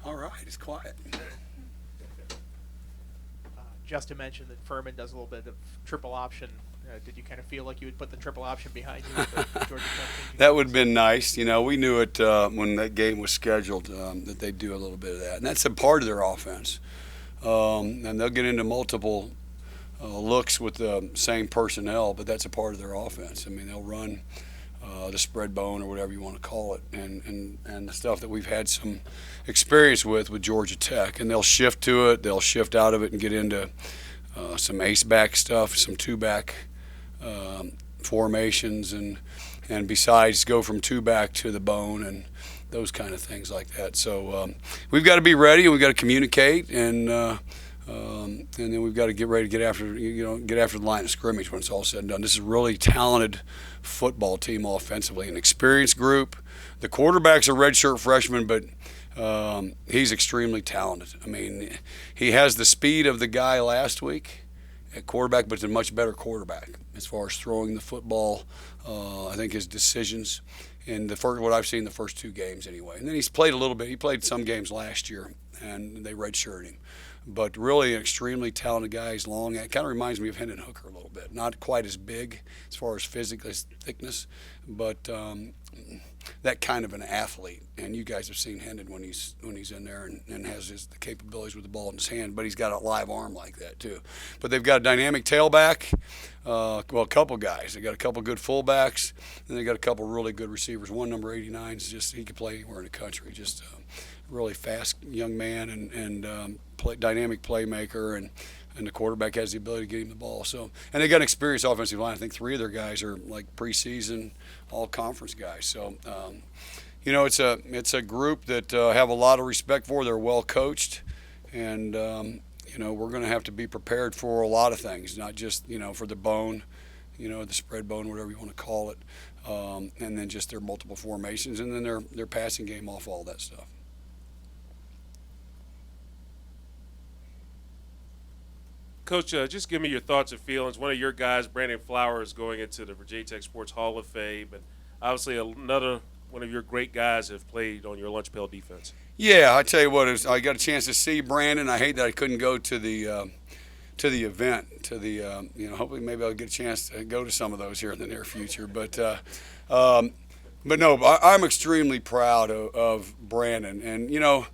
All right, it's quiet. Justin mentioned that Furman does a little bit of triple option. Did you kind of feel like you would put the triple option behind you with the Georgia Tech team? That would have been nice. You know, we knew it when that game was scheduled that they'd do a little bit of that. And that's a part of their offense. And they'll get into multiple looks with the same personnel, but that's a part of their offense. I mean, they'll run the spread bone or whatever you want to call it, and the stuff that we've had some experience with Georgia Tech. And they'll shift to it. They'll shift out of it and get into some ace-back stuff, some two-back formations, and besides go from two-back to the bone and those kind of things like that. So we've got to be ready, and we've got to communicate, and then we've got to get ready to get after the line of scrimmage when it's all said and done. This is a really talented football team offensively, an experienced group. The quarterback's a redshirt freshman, but he's extremely talented. I mean, he has the speed of the guy last week at quarterback, but it's a much better quarterback as far as throwing the football. I think his decisions in what I've seen the first two games anyway. And then he's played a little bit. He played some games last year, and they redshirted him. But really an extremely talented guy. He's long. It kind of reminds me of Hendon Hooker a little bit. Not quite as big as far as physical thickness, but that kind of an athlete. And you guys have seen Hendon when he's in there and has the capabilities with the ball in his hand. But he's got a live arm like that too. But they've got a dynamic tailback. A couple guys. They got a couple good fullbacks, and they got a couple really good receivers. One, number 89, is just he could play anywhere in the country. Just really fast young man and dynamic playmaker, and the quarterback has the ability to get him the ball. So, and they got an experienced offensive line. I think three of their guys are like preseason all-conference guys. So, it's a group that have a lot of respect for. They're well coached, and we're going to have to be prepared for a lot of things, not just for the bone, the spread bone, whatever you want to call it, and then just their multiple formations, and then their passing game off all that stuff. Coach, just give me your thoughts and feelings. One of your guys, Brandon Flowers, is going into the Virginia Tech Sports Hall of Fame, and obviously another one of your great guys have played on your lunch pail defense. Yeah, I tell you what, I got a chance to see Brandon. I hate that I couldn't go to the event. Hopefully maybe I'll get a chance to go to some of those here in the near future. But no, I'm extremely proud of Brandon, and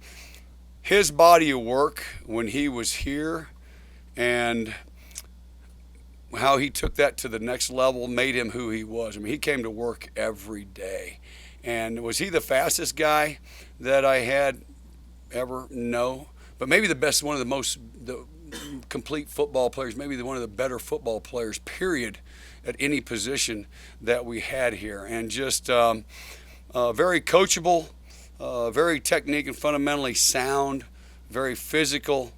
his body of work when he was here, and how he took that to the next level made him who he was. I mean, he came to work every day. And was he the fastest guy that I had ever? No. But maybe the best, one of the complete football players, maybe one of the better football players, period, at any position that we had here. And just very coachable, very technique and fundamentally sound, very physical,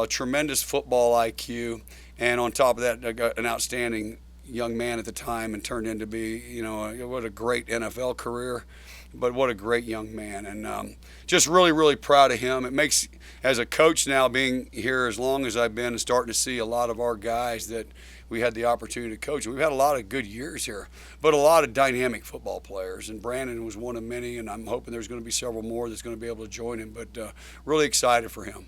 tremendous football IQ, and on top of that, an outstanding young man at the time, and turned into be, what a great NFL career, but what a great young man. And just really, really proud of him. It makes, as a coach now, being here as long as I've been and starting to see a lot of our guys that we had the opportunity to coach. We've had a lot of good years here, but a lot of dynamic football players, and Brandon was one of many, and I'm hoping there's going to be several more that's going to be able to join him, but really excited for him.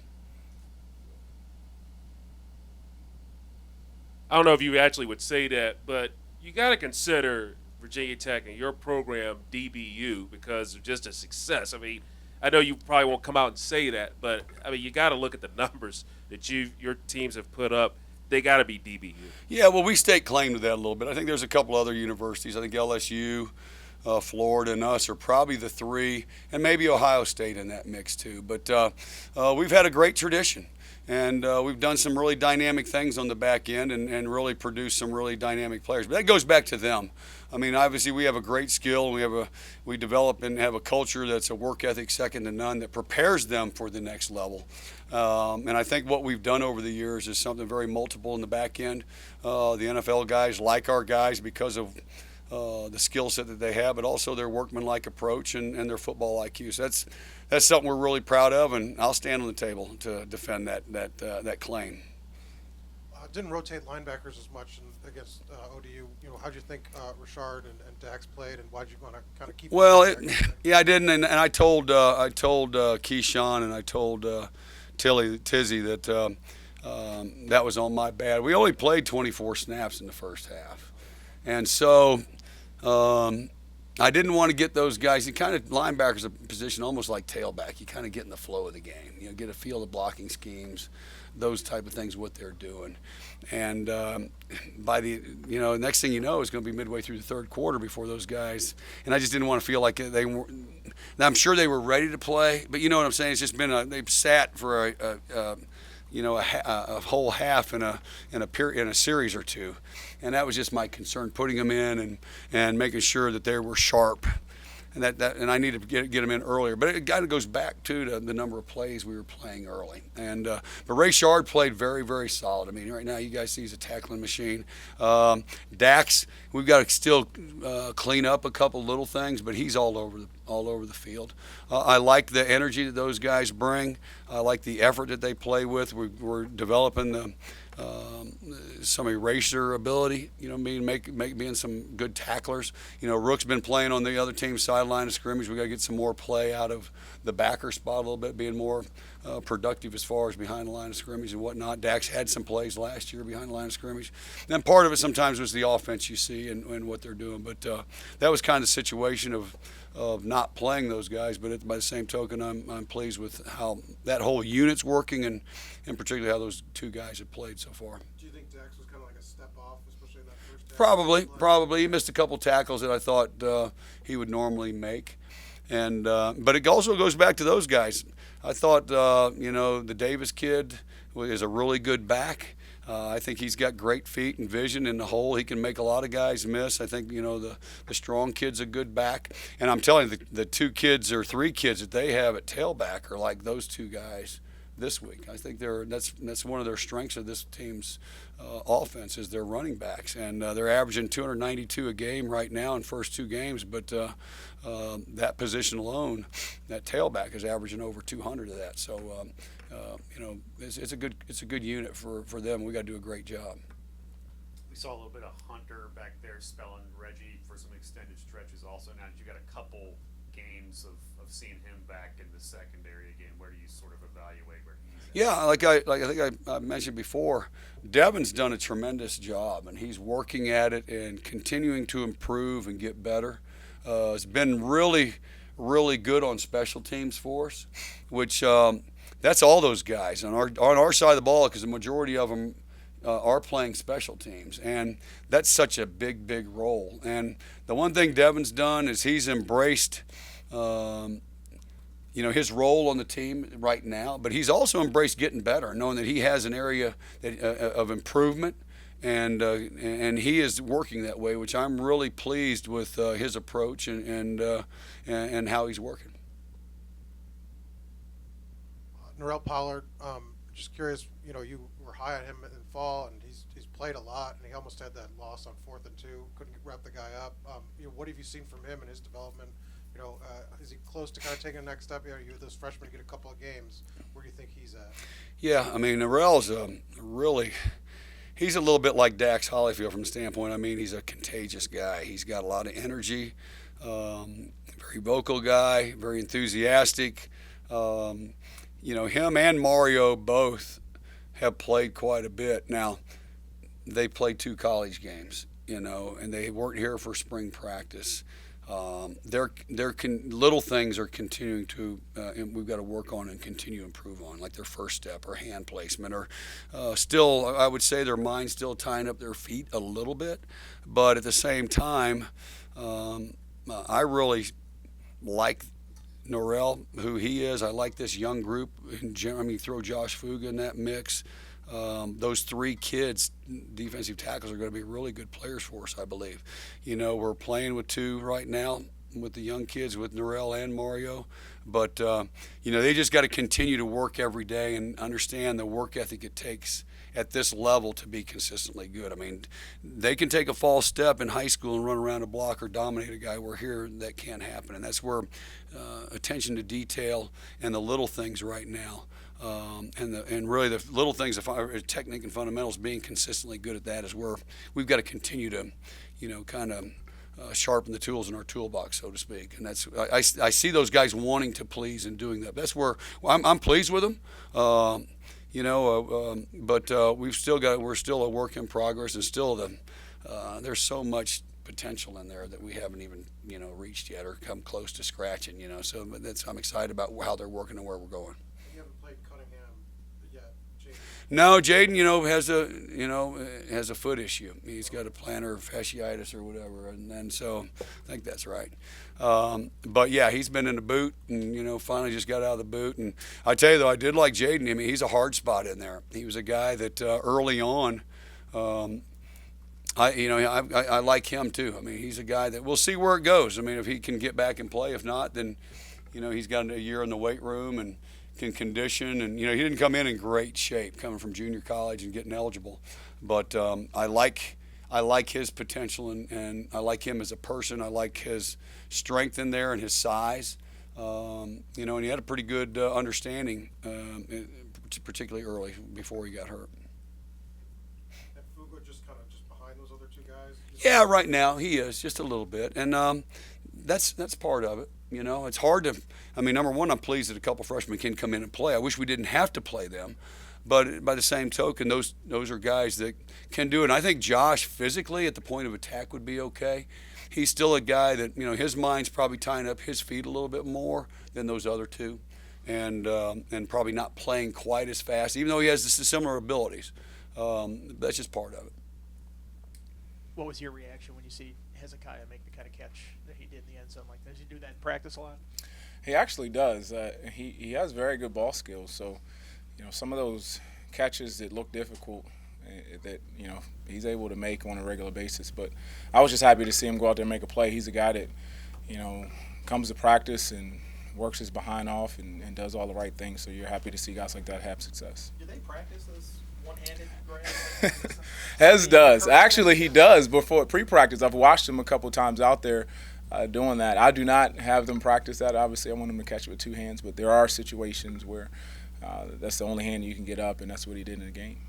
I don't know if you actually would say that, but you got to consider Virginia Tech and your program DBU because of just a success. I mean, I know you probably won't come out and say that, but I mean, you got to look at the numbers that your teams have put up. They got to be DBU. Yeah, well, we stake claim to that a little bit. I think there's a couple other universities. I think LSU, Florida, and us are probably the three, and maybe Ohio State in that mix too. But we've had a great tradition. And we've done some really dynamic things on the back end and really produced some really dynamic players. But that goes back to them. I mean, obviously we have a great skill, and we develop and have a culture that's a work ethic second to none that prepares them for the next level. And I think what we've done over the years is something very multiple in the back end. The NFL guys like our guys because of the skill set that they have, but also their workmanlike approach and their football IQ. So that's something we're really proud of, and I'll stand on the table to defend that claim. didn't rotate linebackers as much against ODU. You know, how'd you think Richard and Dax played, and why'd you want to kind of keep? Well, yeah, I didn't, and I told Keyshawn and I told Tizzy that that was on my bad. We only played 24 snaps in the first half, and so I didn't want to get those guys. You kind of linebackers a position almost like tailback. You kind of get in the flow of the game. You know, get a feel of blocking schemes, those type of things, what they're doing. And by the next thing you know, it's going to be midway through the third quarter before those guys. And I just didn't want to feel like they were. Now, I'm sure they were ready to play, but you know what I'm saying. It's just been they've sat for a whole half in a series or two, and that was just my concern, putting them in and making sure that they were sharp. And I needed to get them in earlier. But it kind of goes back to the number of plays we were playing early. And but Rayshard played very, very solid. I mean, right now you guys see he's a tackling machine. Dax, we've got to still clean up a couple little things, but he's all over the field. I like the energy that those guys bring. I like the effort that they play with. We're developing some eraser ability, being some good tacklers. Rook's been playing on the other team's sideline of scrimmage. We got to get some more play out of the backer spot a little bit, being more productive as far as behind the line of scrimmage and whatnot. Dax had some plays last year behind the line of scrimmage. And part of it sometimes was the offense you see and what they're doing. But that was kind of the situation of not playing those guys. But by the same token, I'm pleased with how that whole unit's working and particularly how those two guys have played so far. Do you think Dax was kind of like a step off, especially in that first half? Probably. He missed a couple tackles that I thought he would normally make. And but it also goes back to those guys. I thought, the Davis kid is a really good back. I think he's got great feet and vision in the hole. He can make a lot of guys miss. I think, the strong kid's a good back. And I'm telling you, the two kids or three kids that they have at tailback are like those two guys this week. I think that's one of their strengths of this team's offense is their running backs. And they're averaging 292 a game right now in first two games. But that position alone, that tailback is averaging over 200 of that. So, it's a good unit for them. We got to do a great job. We saw a little bit of Hunter back there spelling Reggie for some extended stretches also. Now that you got a couple games of seeing him back in the secondary again, where do you sort of evaluate where he's at? Yeah, like I think I mentioned before, Devin's done a tremendous job, and he's working at it and continuing to improve and get better. It's been really, really good on special teams for us, which that's all those guys on our side of the ball, because the majority of them are playing special teams, and that's such a big role. And the one thing Devin's done is he's embraced his role on the team right now, but he's also embraced getting better, knowing that he has an area of improvement, and he is working that way, which I'm really pleased with his approach and how he's working. Norrell Pollard, just curious, you were high on him in fall, and he's played a lot, and he almost had that loss on 4th and 2, couldn't wrap the guy up. What have you seen from him and his development? Is he close to kind of taking the next step? Those freshmen get a couple of games. Where do you think he's at? Yeah, I mean, Norrell's he's a little bit like Dax Hollifield from the standpoint. I mean, he's a contagious guy. He's got a lot of energy, very vocal guy, very enthusiastic. Him and Mario both have played quite a bit. Now, they played 2 college games, and they weren't here for spring practice. Little things are continuing to, and we've got to work on and continue to improve on, like their first step or hand placement, or still, I would say their mind's still tying up their feet a little bit. But at the same time, I really like Norrell, who he is. I like this young group. Throw Josh Fuga in that mix. Those 3 kids, defensive tackles, are going to be really good players for us, I believe. We're playing with 2 right now with the young kids, with Norrell and Mario. But, they just got to continue to work every day and understand the work ethic it takes at this level to be consistently good. I mean, they can take a false step in high school and run around a block or dominate a guy. Where here, that can't happen. And that's where attention to detail and the little things right now And really the little things, technique and fundamentals, being consistently good at that is where we've got to continue to, kind of sharpen the tools in our toolbox, so to speak. And that's I see those guys wanting to please and doing that. That's where I'm pleased with them. But we're still a work in progress, and still there's so much potential in there that we haven't even reached yet or come close to scratching. So I'm excited about how they're working and where we're going. You haven't played Cunningham yet, Jaden. No, Jaden, has a foot issue. He's got a plantar fasciitis or whatever, and so I think that's right. But yeah, he's been in the boot, and finally just got out of the boot. And I tell you though, I did like Jaden. I mean, he's a hard spot in there. He was a guy that early on. I like him too. I mean, he's a guy that we'll see where it goes. I mean, if he can get back and play, if not, then he's got a year in the weight room and can condition. And he didn't come in great shape coming from junior college and getting eligible, but I like his potential and I like him as a person. I like his strength in there and his size. And he had a pretty good understanding, particularly early before he got hurt. Yeah, right now he is just a little bit, and that's part of it. It's hard to. I mean, number one, I'm pleased that a couple freshmen can come in and play. I wish we didn't have to play them, but by the same token, those are guys that can do it. And I think Josh physically at the point of attack would be okay. He's still a guy that his mind's probably tying up his feet a little bit more than those other two, and probably not playing quite as fast, even though he has similar abilities. That's just part of it. What was your reaction when you see Hezekiah make the kind of catch that he did in the end zone like that? Does he do that in practice a lot? He actually does. He has very good ball skills. So, some of those catches that look difficult, that he's able to make on a regular basis. But I was just happy to see him go out there and make a play. He's a guy that comes to practice and works his behind off and does all the right things. So you're happy to see guys like that have success. Do they practice those one-handed grabs? Hez does. Actually, he does before pre-practice. I've watched him a couple times out there doing that. I do not have them practice that. Obviously, I want him to catch it with two hands, but there are situations where that's the only hand you can get up, and that's what he did in the game.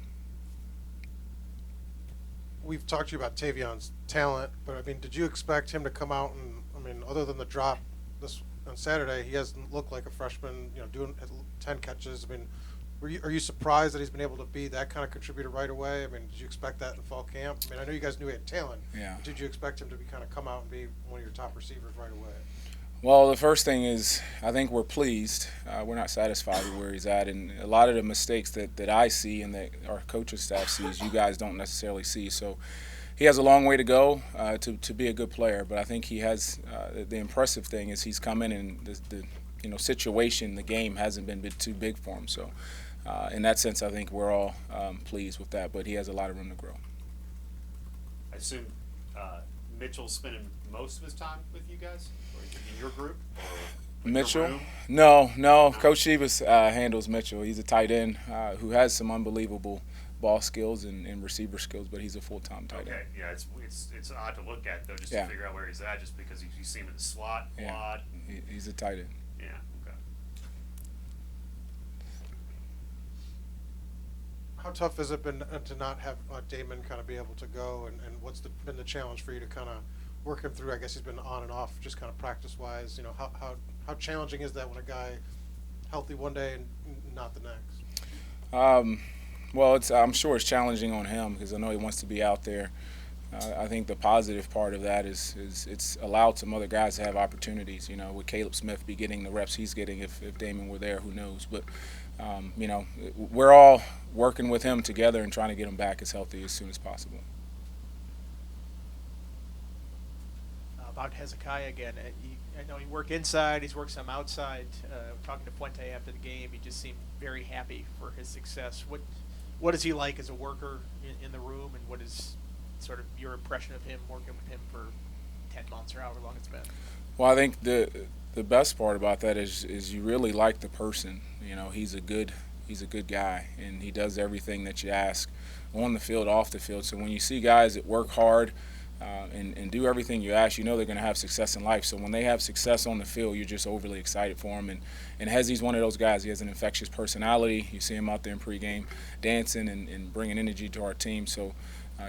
We've talked to you about Tavion's talent, but, did you expect him to come out and, other than the drop on Saturday, he hasn't looked like a freshman, doing 10 catches. Are you surprised that he's been able to be that kind of contributor right away? Did you expect that in fall camp? I know you guys knew he had talent. Yeah. Did you expect him to be kind of come out and be one of your top receivers right away? Well, the first thing is I think we're pleased. We're not satisfied with where he's at. And a lot of the mistakes that I see and that our coaching staff sees, you guys don't necessarily see. So he has a long way to go to be a good player. But I think he has the impressive thing is he's come in and the situation, the game hasn't been too big for him. So in that sense, I think we're all pleased with that. But he has a lot of room to grow. I assume Mitchell's spending most of his time with you guys, or in your group? Or Mitchell? No. Coach Shivas handles Mitchell. He's a tight end who has some unbelievable ball skills and receiver skills, but he's a full-time tight end. Okay, yeah, it's odd to look at, though, just to figure out where he's at, just because you see him in the slot a lot. He's a tight end. Yeah, okay. How tough has it been to not have Damon kind of be able to go, and what's been the challenge for you to kind of work him through? I guess he's been on and off, just kind of practice-wise. How challenging is that when a guy healthy one day and not the next? Well, I'm sure it's challenging on him because I know he wants to be out there. I think the positive part of that is it's allowed some other guys to have opportunities. With Caleb Smith be getting the reps he's getting, if Damon were there, who knows? But we're all working with him together and trying to get him back as healthy as soon as possible. About Hezekiah again, I know he worked inside, he's worked some outside. Talking to Puente after the game, he just seemed very happy for his success. What is he like as a worker in the room, and what is sort of your impression of him working with him for 10 months or however long it's been? Well, I think the best part about that is you really like the person. He's a good guy, and he does everything that you ask on the field, off the field. So when you see guys that work hard, and do everything you ask, you know they're going to have success in life. So when they have success on the field, you're just overly excited for them. And Hezzy's one of those guys. He has an infectious personality. You see him out there in pregame dancing and bringing energy to our team. So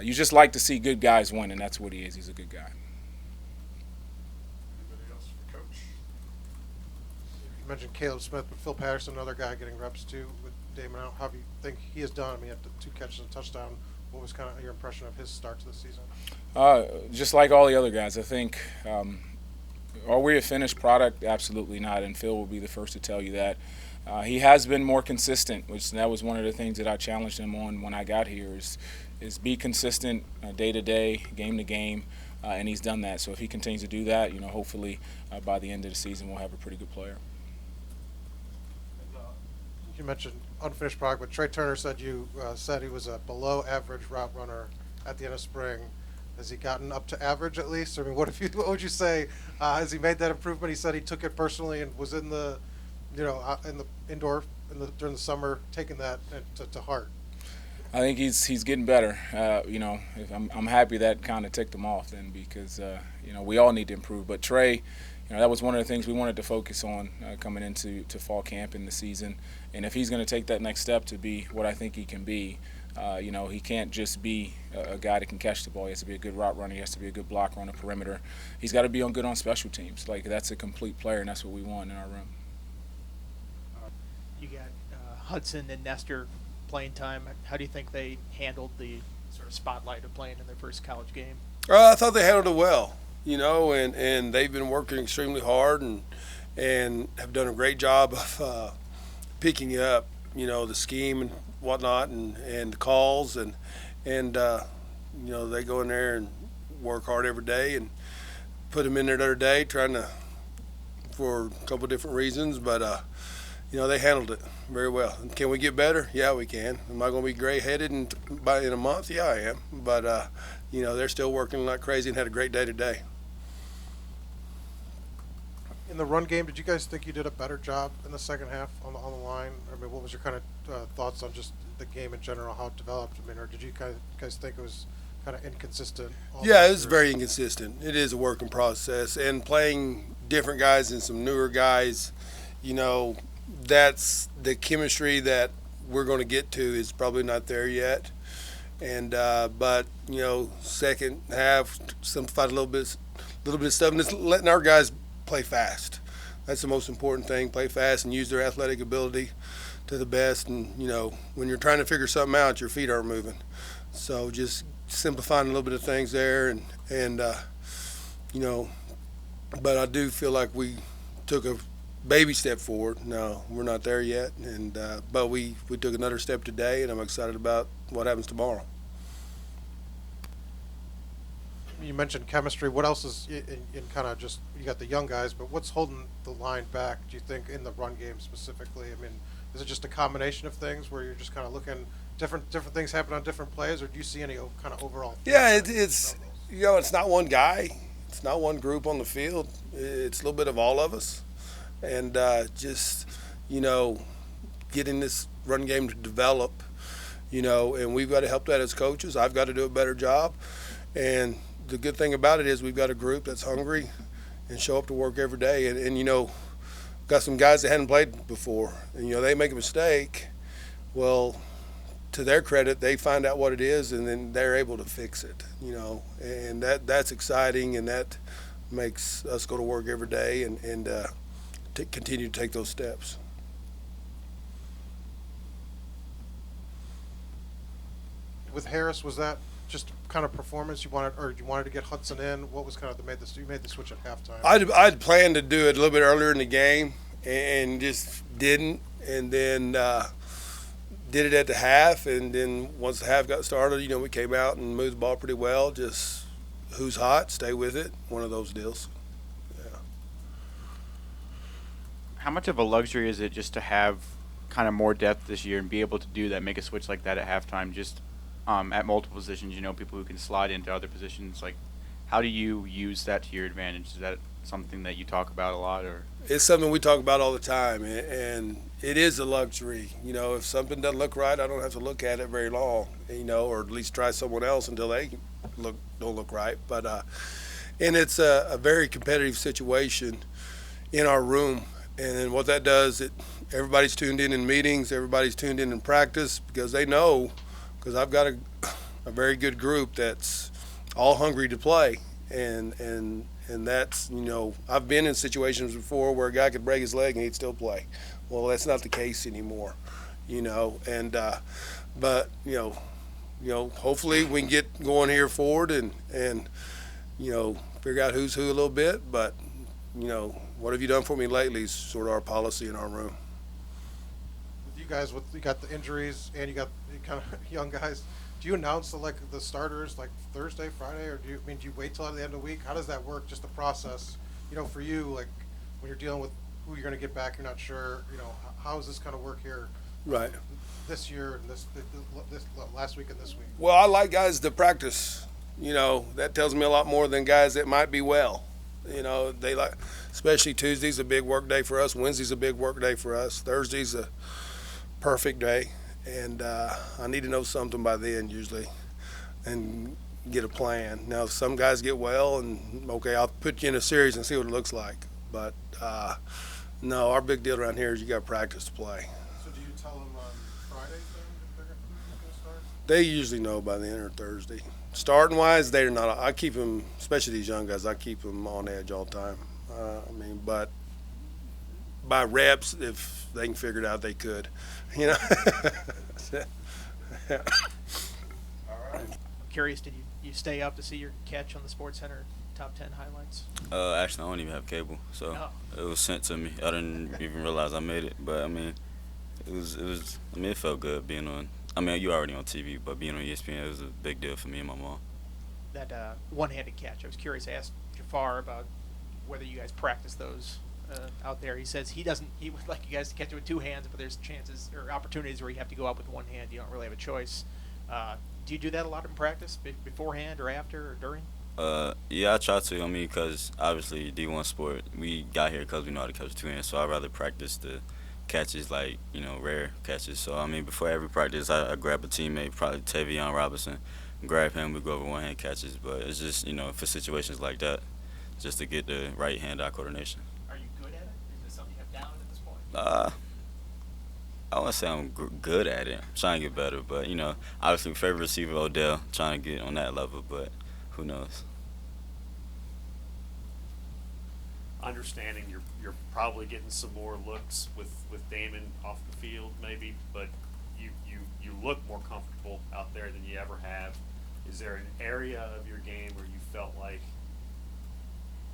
you just like to see good guys win, and that's what he is. He's a good guy. Anybody else for Coach? You mentioned Caleb Smith, but Phil Patterson, another guy getting reps too with Damon out. How do you think he has done? I mean, he had the 2 catches and a touchdown. What was kind of your impression of his start to the season? Just like all the other guys, I think, are we a finished product? Absolutely not, and Phil will be the first to tell you that. He has been more consistent, which that was one of the things that I challenged him on when I got here, is be consistent day to day, game to game, and he's done that. So if he continues to do that, hopefully by the end of the season we'll have a pretty good player. You mentioned unfinished product, but Trey Turner said you said he was a below-average route runner at the end of spring. Has he gotten up to average at least? I mean, what would you say? Has he made that improvement? He said he took it personally and was in the, in the indoor during the summer, taking that to heart. I think he's getting better. I'm happy that kind of ticked him off then, because we all need to improve. But Trey, that was one of the things we wanted to focus on coming into fall camp in the season. And if he's going to take that next step to be what I think he can be, he can't just be a guy that can catch the ball. He has to be a good route runner. He has to be a good blocker on the perimeter. He's got to be good on special teams. Like, that's a complete player, and that's what we want in our room. You got Hudson and Nestor playing time. How do you think they handled the sort of spotlight of playing in their first college game? I thought they handled it well, and they've been working extremely hard and have done a great job of picking up, the scheme and whatnot and the calls and they go in there and work hard every day and put them in there the other day for a couple of different reasons, but they handled it very well. Can we get better? Yeah, we can. Am I going to be gray-headed in a month? Yeah, I am. But they're still working like crazy and had a great day today. In the run game, did you guys think you did a better job in the second half on the line? I mean, what was your kind of thoughts on just the game in general, how it developed? I mean, or did you guys think it was kind of inconsistent? Yeah, it was very inconsistent. It is a working process, and playing different guys and some newer guys, that's the chemistry that we're going to get to is probably not there yet. And but second half, simplified a little bit of stuff, and just letting our guys play fast. That's the most important thing. Play fast and use their athletic ability to the best. And when you're trying to figure something out, your feet aren't moving. So just simplifying a little bit of things there, and but I do feel like we took a baby step forward. No, we're not there yet, and but we took another step today, and I'm excited about what happens tomorrow. You mentioned chemistry. What else is in kind of just, you got the young guys, but what's holding the line back, do you think, in the run game specifically? I mean, is it just a combination of things where you're just kind of looking different things happen on different plays, or do you see any kind of overall? Yeah, it's not one guy, it's not one group on the field. It's a little bit of all of us, and just getting this run game to develop, and we've got to help that as coaches. I've got to do a better job, and the good thing about it is we've got a group that's hungry and show up to work every day. And got some guys that hadn't played before. And, they make a mistake. Well, to their credit, they find out what it is, and then they're able to fix it, And that's exciting, and that makes us go to work every day and continue to take those steps. With Harris, was that just kind of performance you wanted to get Hudson in? What was kind of you made the switch at halftime? I'd planned to do it a little bit earlier in the game and just didn't, and then did it at the half, and then once the half got started, we came out and moved the ball pretty well. Just who's hot, stay with it. One of those deals. Yeah. How much of a luxury is it just to have kind of more depth this year and be able to do that, make a switch like that at halftime, just at multiple positions, people who can slide into other positions? Like, how do you use that to your advantage? Is that something that you talk about a lot, or? It's something we talk about all the time, and it is a luxury. If something doesn't look right, I don't have to look at it very long, or at least try someone else until they look don't look right. But and it's a very competitive situation in our room, and then what that does, everybody's tuned in meetings, everybody's tuned in practice, because they know, because I've got a very good group that's all hungry to play, and that's, I've been in situations before where a guy could break his leg and he'd still play. Well, that's not the case anymore, and but hopefully we can get going here forward and figure out who's who a little bit. But what have you done for me lately is sort of our policy in our room. With you guys, you got the injuries and you got kind of young guys. Do you announce the starters like Thursday, Friday, or do you wait till the end of the week? How does that work? Just the process, for you, like when you're dealing with who you're going to get back, you're not sure. How does this kind of work here? Right. This year and this last week and this week. Well, I like guys to practice. That tells me a lot more than guys that might be well. They like, especially Tuesday's a big work day for us. Wednesday's a big work day for us. Thursday's a perfect day. And I need to know something by then usually and get a plan. Now, if some guys get well, and okay, I'll put you in a series and see what it looks like. But no, our big deal around here is you got to practice to play. So do you tell them on Friday then if they're going to start? They usually know by then or Thursday. Starting wise, they're not. I keep them, especially these young guys, I keep them on edge all the time. But by reps, if they can figure it out, they could. Yeah. All right. I'm curious, did you stay up to see your catch on the Sports Center top 10 highlights? Actually, I don't even have cable, so it was sent to me. I didn't even realize I made it, but it felt good being on. You already on TV, but being on ESPN, it was a big deal for me and my mom. That one-handed catch, I was curious. I asked Jafar about whether you guys practice those out there. He says he would like you guys to catch it with two hands, but there's chances or opportunities where you have to go up with one hand. You don't really have a choice. Do you do that a lot in practice, beforehand or after or during? Yeah, I try to. Because obviously D1 sport, we got here because we know how to catch two hands, so I'd rather practice the catches, rare catches. So, before every practice, I grab a teammate, probably Tavion Robinson, grab him, we go over one-hand catches. But it's just, for situations like that, just to get the right hand-eye coordination. Are you good at it? Is it something you have down at this point? I wouldn't say I'm good at it. I'm trying to get better. But, obviously, favorite receiver, Odell, trying to get on that level. But who knows? Understanding you're probably getting some more looks with Damon off the field maybe, but you look more comfortable out there than you ever have. Is there an area of your game where you felt like,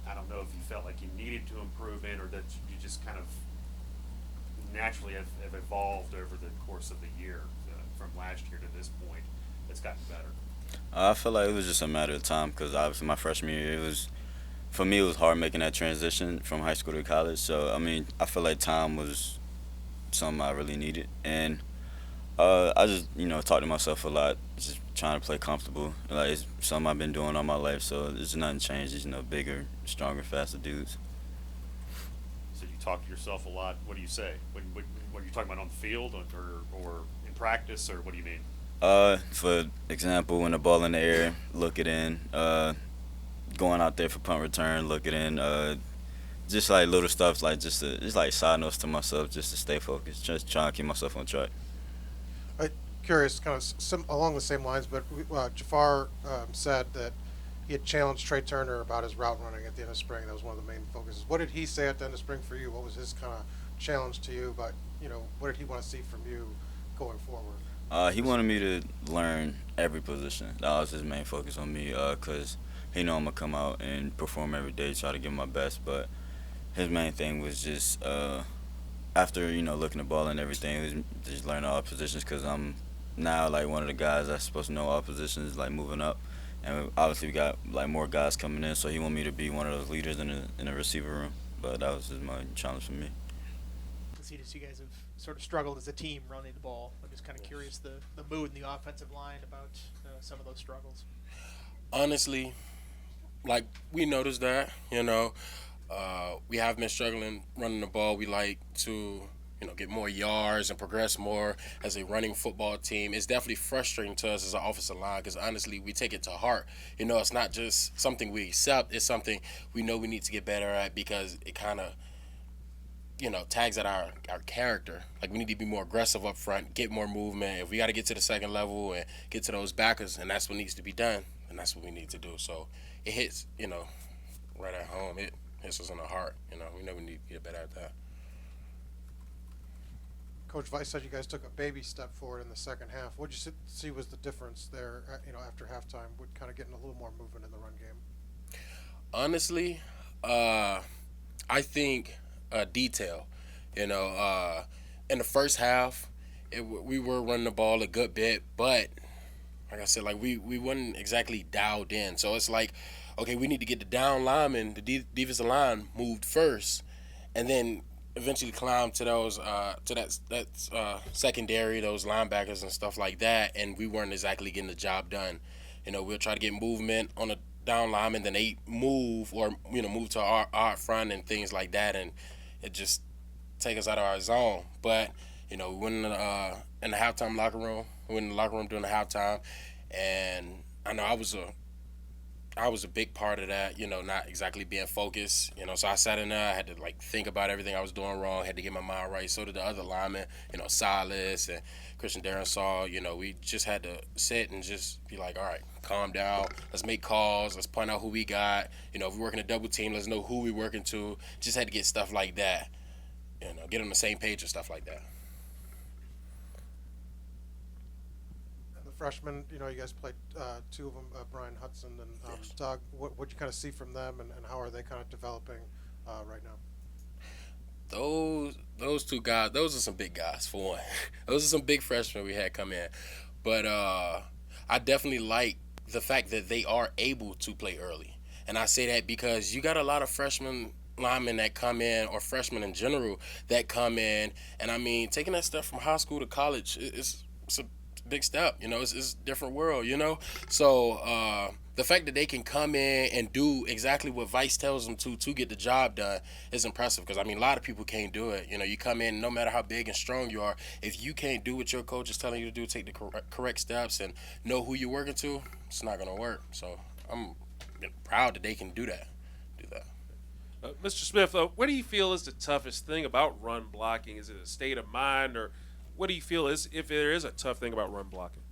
I don't know if you felt like you needed to improve in, or that you just kind of naturally have evolved over the course of the year from last year to this point that's gotten better? I feel like it was just a matter of time, because obviously my freshman year, for me, it was hard making that transition from high school to college. So, I feel like time was something I really needed. And I just, talk to myself a lot, just trying to play comfortable. It's something I've been doing all my life, so there's nothing changed. Just, bigger, stronger, faster dudes. So you talk to yourself a lot. What do you say? What are you talking about on the field or in practice, or what do you mean? For example, when the ball in the air, look it in. Going out there for punt return, look it in. Just little stuff, just side notes to myself, just to stay focused, just trying to keep myself on track. Curious, kind of along the same lines, but Jafar said that he had challenged Trey Turner about his route running at the end of spring. That was one of the main focuses. What did he say at the end of spring for you? What was his kind of challenge to you? But what did he want to see from you going forward? He wanted me to learn every position. That was his main focus on me, because he know I'm gonna come out and perform every day, try to give my best. But his main thing was just after looking at the ball and everything, it was just learning all positions, because I'm now one of the guys that's supposed to know all positions, moving up. And obviously we got more guys coming in, so he wanted me to be one of those leaders in the receiver room. But that was just my challenge for me. Lecitus, you guys have sort of struggled as a team running the ball. I'm just kind of curious the mood in the offensive line about some of those struggles. Honestly, we noticed that, we have been struggling running the ball. We like to, get more yards and progress more as a running football team. It's definitely frustrating to us as an offensive line because honestly, we take it to heart. It's not just something we accept. It's something we know we need to get better at because it kind of tags at our character. Like we need to be more aggressive up front, get more movement. If we got to get to the second level and get to those backers, and that's what needs to be done, and that's what we need to do. So it hits, right at home. It hits us in the heart. We know we need to get better at that. Coach Vice said you guys took a baby step forward in the second half. What did you see was the difference there, after halftime, with kind of getting a little more movement in the run game? Honestly, I think detail. In the first half, we were running the ball a good bit, but like I said, we wasn't exactly dialed in. So it's like, okay, we need to get the down lineman, the defensive line moved first, and then eventually climb to those that secondary, those linebackers and stuff like that. And we weren't exactly getting the job done. We'll try to get movement on the down lineman, then they move or move to our front and things like that, and it just take us out of our zone. But we went in the halftime locker room. We went in the locker room during the halftime, and I know I was a big part of that. Not exactly being focused. So I sat in there. I had to think about everything I was doing wrong. Had to get my mind right. So did the other linemen. Silas and Christian Darrensaw. We just had to sit and just be like, all right, calm down. Let's make calls. Let's point out who we got. If we're working a double team, let's know who we're working to. Just had to get stuff like that. Get on the same page and stuff like that. And the freshmen, you guys played two of them, Brian Hudson and Yes. Doug. What you kind of see from them, and how are they kind of developing right now? Those two guys, those are some big guys for one. Those are some big freshmen we had come in. But I definitely like the fact that they are able to play early. And I say that because you got a lot of freshmen linemen that come in, or freshmen in general that come in, and I mean, taking that step from high school to college, it's a big step. It's a different world. So the fact that they can come in and do exactly what Vice tells them to get the job done is impressive. Because a lot of people can't do it. You come in, no matter how big and strong you are, if you can't do what your coach is telling you to do, take the correct steps and know who you're working to, it's not gonna work. So I'm proud that they can do that. Mr. Smith, what do you feel is the toughest thing about run blocking? Is it a state of mind, or what do you feel is, if there is a tough thing about run blocking?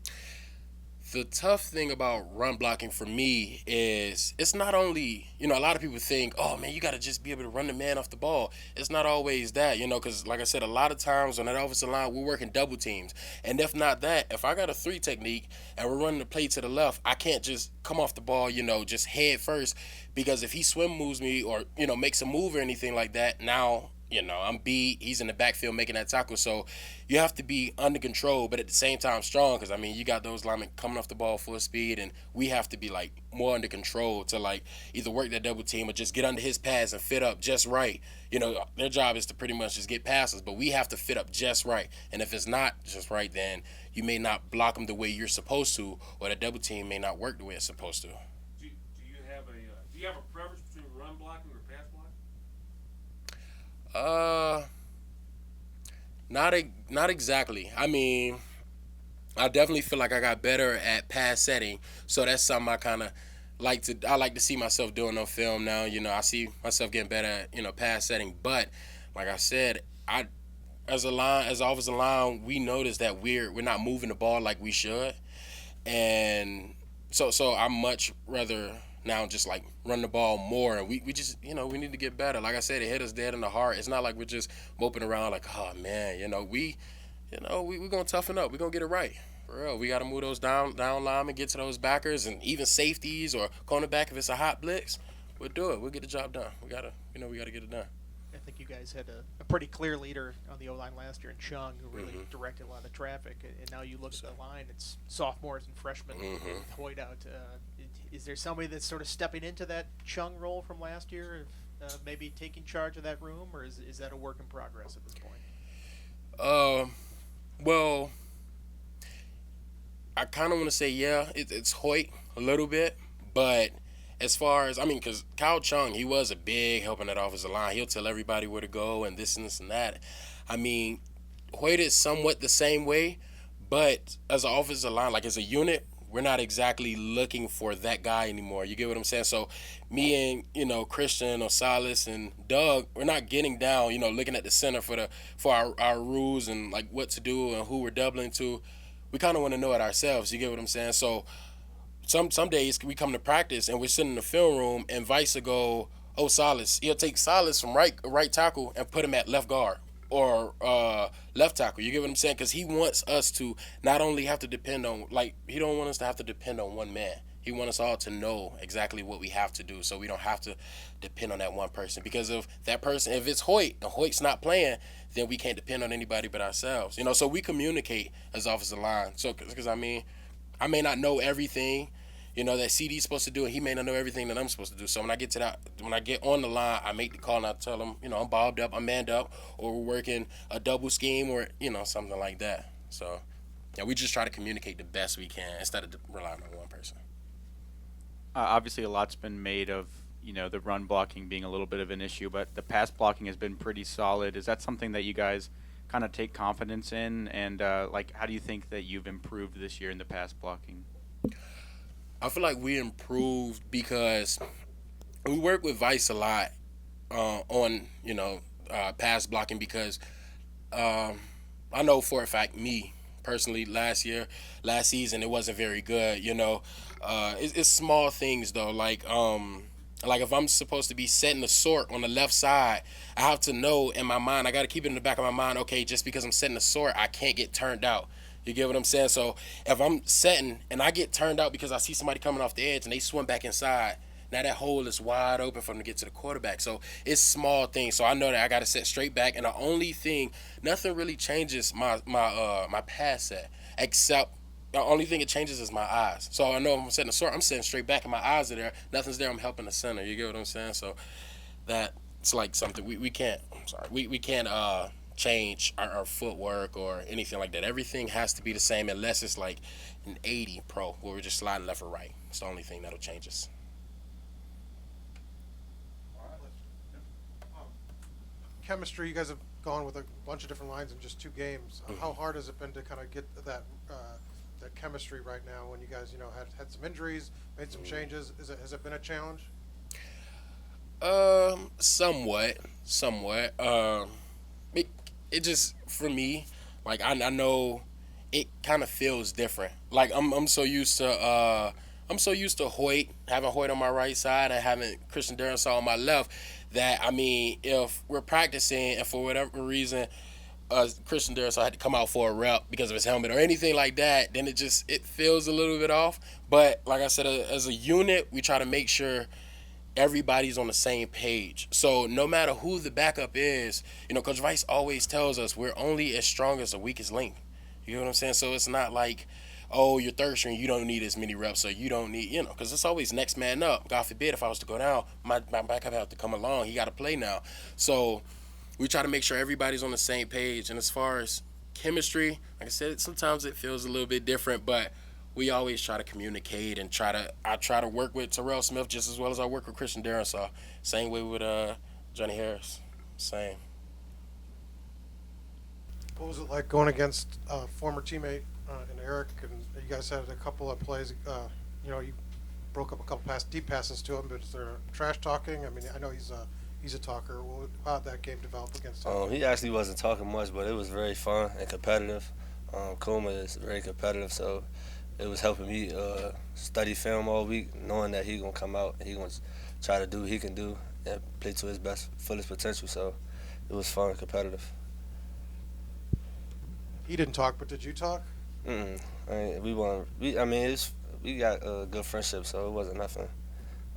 The tough thing about run blocking for me is it's not only, a lot of people think, oh man, you got to just be able to run the man off the ball. It's not always that, because like I said, a lot of times on that offensive line, we're working double teams. And if not that, if I got a 3 technique and we're running the play to the left, I can't just come off the ball, just head first, because if he swim moves me or, makes a move or anything like that, now, I'm beat. He's in the backfield making that tackle. So you have to be under control, but at the same time strong. Because, you got those linemen coming off the ball full speed, and we have to be, more under control to, either work that double team or just get under his pads and fit up just right. Their job is to pretty much just get passes, but we have to fit up just right. And if it's not just right, then you may not block them the way you're supposed to, or the double team may not work the way it's supposed to. Do you have a preference between run blocking or pass blocking? Not exactly. I definitely feel like I got better at pass setting, so that's something I kind of like to see myself doing on film now. I see myself getting better at pass setting, but like I said, as an offensive line, we notice that we're not moving the ball like we should, and so I much rather now just run the ball more, and we just we need to get better. Like I said, it hit us dead in the heart. It's not like we're just moping around oh man, we gonna toughen up. We gonna get it right for real. We gotta move those down linemen, get to those backers, and even safeties or cornerback if it's a hot blitz. We'll do it. We'll get the job done. We gotta get it done. I think you guys had a pretty clear leader on the O-line last year in Chung, who really directed a lot of traffic. And now you look at the line, it's sophomores and freshmen with Hoyt out. Is there somebody that's sort of stepping into that Chung role from last year, maybe taking charge of that room, or is that a work in progress at this point? Well, I kind of want to say, yeah, it's Hoyt a little bit, but as far as, because Kyle Chung, he was a big help in that offensive line. He'll tell everybody where to go and this and that. I mean, Hoyt is somewhat the same way, but as an offensive line, like as a unit, we're not exactly looking for that guy anymore. You get what I'm saying? So me and, Christian or Silas and Doug, we're not getting down, looking at the center for our rules and like what to do and who we're doubling to. We kind of want to know it ourselves. You get what I'm saying? So some days we come to practice and we're sitting in the film room and Vice will go, oh, Silas. He'll take Silas from right tackle and put him at left guard or left tackle. You get what I'm saying? Because he wants us to not only have to depend on, he don't want us to have to depend on one man. He wants us all to know exactly what we have to do so we don't have to depend on that one person. Because if that person, if it's Hoyt and Hoyt's not playing, then we can't depend on anybody but ourselves. So we communicate as offensive line. So, because I may not know everything, that CD's supposed to do, and he may not know everything that I'm supposed to do. So when I get on the line, I make the call and I tell him, I'm bobbed up, I'm manned up, or we're working a double scheme or, something like that. So, we just try to communicate the best we can instead of relying on one person. Obviously, a lot's been made of, the run blocking being a little bit of an issue, but the pass blocking has been pretty solid. Is that something that you guys kind of take confidence in? And, how do you think that you've improved this year in the pass blocking? I feel like we improved because we work with Vice a lot on, pass blocking because I know for a fact me personally last season, it wasn't very good, It's small things though, like if I'm supposed to be setting a sort on the left side, I have to know in my mind, I got to keep it in the back of my mind, okay, just because I'm setting a sort, I can't get turned out. You get what I'm saying? So if I'm setting and I get turned out because I see somebody coming off the edge and they swim back inside, now that hole is wide open for them to get to the quarterback. So it's small things. So I know that I got to set straight back. And the only thing, nothing really changes my pass set, except the only thing it changes is my eyes. So I know if I'm setting a sort, I'm setting straight back and my eyes are there. Nothing's there. I'm helping the center. You get what I'm saying? So that's like something we can't. We can't change our footwork or anything like that. Everything has to be the same unless it's like an 80 pro where we're just sliding left or right. It's the only thing that'll change us. Chemistry, you guys have gone with a bunch of different lines in just 2 games. How hard has it been to kind of get that chemistry right now when you guys, had some injuries, made some changes? Has it been a challenge? Somewhat. It just, for me, like I know it kind of feels different. Like I'm so used to Hoyt, having Hoyt on my right side and having Christian Darrensaw on my left, that if we're practicing and for whatever reason Christian Darrensaw had to come out for a rep because of his helmet or anything like that, then it feels a little bit off. But like I said, as a unit, we try to make sure everybody's on the same page. So no matter who the backup is, Coach Vice always tells us we're only as strong as the weakest link. You know what I'm saying? So it's not like, oh, you're third string, you don't need as many reps, or you don't need, because it's always next man up. God forbid if I was to go down, my backup have to come along. He got to play now. So we try to make sure everybody's on the same page. And as far as chemistry, like I said, sometimes it feels a little bit different, but we always try to communicate and I try to work with Terrell Smith just as well as I work with Christian Darrensaw. Same way with Johnny Harris. Same. What was it like going against a former teammate in Eric? And you guys had a couple of plays. You broke up a couple deep passes to him, but is there trash talking? I mean, I know he's a talker. How did that game develop against him? He actually wasn't talking much, but it was very fun and competitive. Kuma is very competitive, so it was helping me study film all week, knowing that he's going to come out and he's going to try to do what he can do and play to his fullest potential. So it was fun and competitive. He didn't talk, but did you talk? We got a good friendship, so it wasn't nothing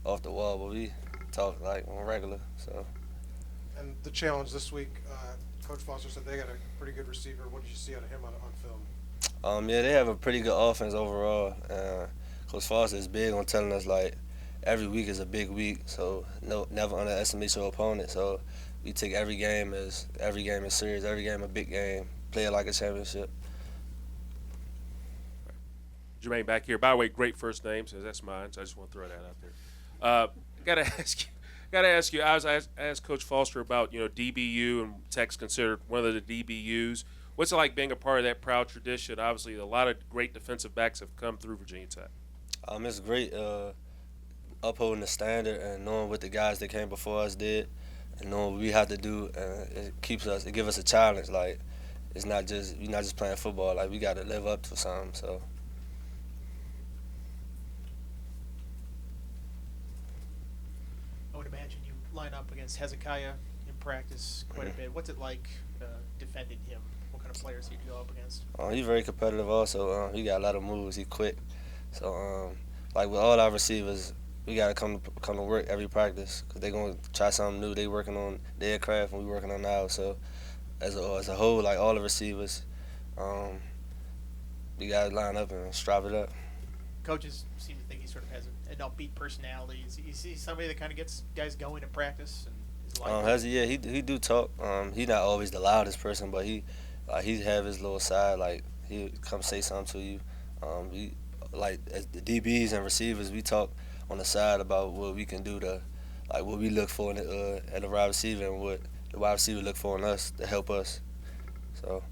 off the wall, but we talked like on regular. So. And the challenge this week, Coach Foster said they got a pretty good receiver. What did you see out of him on film? They have a pretty good offense overall. Coach Foster is big on telling us like every week is a big week, so never underestimate your opponent. So we take every game is serious, every game a big game. Play it like a championship. Jermaine back here. By the way, great first name, so that's mine. So I just want to throw that out there. Got Got to ask you. I asked Coach Foster about DBU and Tech's considered one of the DBUs. What's it like being a part of that proud tradition? Obviously, a lot of great defensive backs have come through Virginia Tech. It's great upholding the standard and knowing what the guys that came before us did, and knowing what we have to do. It gives us a challenge. Like we're not just playing football. Like we got to live up to something. So. I would imagine you line up against Hezekiah in practice quite a bit. What's it like defending him? What kind of players do you go up against? He's very competitive also. He got a lot of moves. He quick. So, like with all our receivers, we got to come to work every practice because they're going to try something new. They working on their craft and we working on ours. So, as a whole, like all the receivers, we got to line up and strive it up. Coaches seem to think he sort of has an upbeat personality. Is he somebody that kind of gets guys going in practice and is likable? Yeah, he do talk. He not always the loudest person, but he have his little side. Like he come say something to you. Like as the DBs and receivers, we talk on the side about what we can do to, like what we look for at the wide receiver and what the wide receiver look for in us to help us. So